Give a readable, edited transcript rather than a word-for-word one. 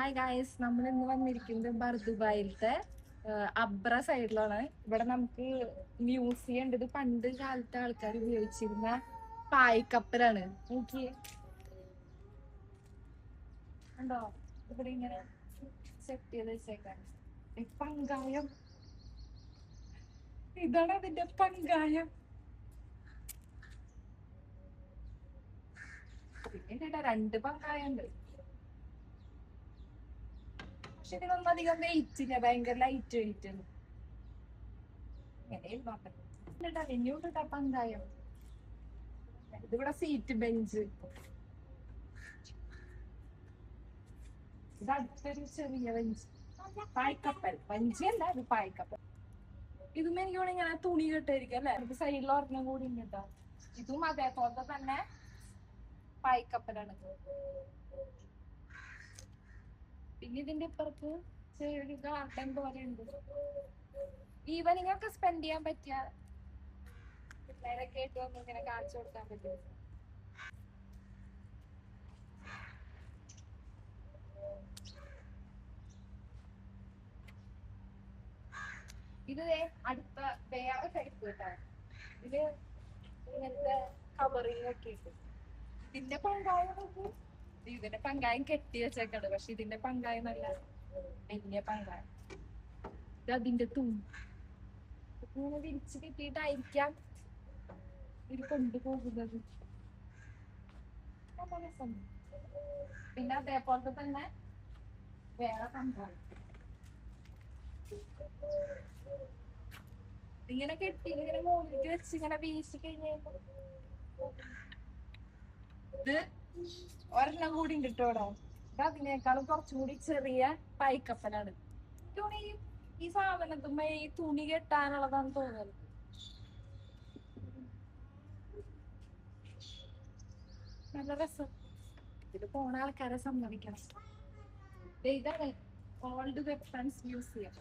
Hi guys, നമ്മൾ ഇന്ന് വന്നിരിക്കുന്നത് ബർദുബായിലത്തെ അബ്ര സൈഡിലാണ്. ഇവിടെ നമുക്ക് മ്യൂസിയം ഉണ്ട്. ഇത് പണ്ട് കാലത്തെ ആൾക്കാർ ഉപയോഗിച്ചിരുന്ന പായ്ക്കപ്പലാണ്. നോക്കി ഉണ്ടോ? ഇവിടെ ഇങ്ങനെ സെറ്റ് ചെയ്ത് വെച്ചേക്കാൻ പങ്കായം. ഇതാണ് അതിന്റെ പങ്കായം. പിന്നെ രണ്ട് പങ്കായം ഉണ്ട്. പക്ഷെ ഇതിനൊന്നും അധികം വെയിറ്റ് ഇല്ല, ഭയങ്കര ലൈറ്റ് വെയിറ്റ് ആണ്. ഇങ്ങനെയും പങ്കായം. ഇതിവിടെ സീറ്റ് ബെഞ്ച്. ഇത് അടുത്തൊരു ചെറിയ ബെഞ്ച്. പായ്ക്കപ്പൽ വഞ്ചിയല്ല, ഇത് പായ്ക്കപ്പൽ. ഇതും എനിക്ക് വേണമെങ്കിൽ ഇങ്ങനെ തുണി കെട്ടായിരിക്കും അല്ലെ. നമുക്ക് സൈഡിൽ ഒരെണ്ണം കൂടി ഉണ്ട് കേട്ടോ. ഇതും അതേപോലത്തെ തന്നെ പായ്ക്കപ്പലാണ്. പിന്നെ ഇതിന്റെ ഇപ്പുറത്ത് ചെറിയൊരു ഗാർഡൻ പോലെ ഉണ്ട്. ഈവനിങ് ഒക്കെ സ്പെൻഡ് ചെയ്യാൻ പറ്റിയ, പിള്ളേരൊക്കെ ആയിട്ട് വന്ന് ഇങ്ങനെ കാണിച്ചു കൊടുക്കാൻ പറ്റും. ഇത് അടുത്ത വേറെ ടൈപ്പ് കേട്ടാ. ഇതില് ഇങ്ങനത്തെ കവറിങ് ഒക്കെ ഉണ്ട്. ഇതിന്റെ പങ്കായം നോക്കൂ. ഇതിന്റെ പങ്കായം കെട്ടി വെച്ചേക്കാണ്. പക്ഷെ ഇതിന്റെ പങ്കായം നല്ല വലിയ പങ്കായം. ഇത് അതിന്റെ ഇങ്ങനെ വിരിച്ച് കിട്ടിയിട്ടായിരിക്കാം ഇത് കൊണ്ടുപോകുന്നത്. പിന്നെ അതേപോലത്തെ തന്നെ വേറെ പങ്കായം ഇങ്ങനെ കെട്ടി ഇങ്ങനെ മുകളിലേക്ക് വെച്ച് ഇങ്ങനെ വീശി കഴിഞ്ഞപ്പോ ഇത് ഒരെണ്ണം കൂടി ഉണ്ട് കേട്ടോടെ. ഇത് അതിനേക്കാളും കുറച്ചും കൂടി ചെറിയ പായ്ക്കപ്പലാണ്. തുണി ഈ സാധനത്തുമ്പോ ഈ തുണി കെട്ടാനുള്ളതാന്ന് തോന്നുന്നത്. നല്ല രസം. ഇതില് പോണ ആൾക്കാരെ സമ്മതിക്കണം. ഇതാണ് ഓൾഡ് വെപ്പൺസ് മ്യൂസിയം.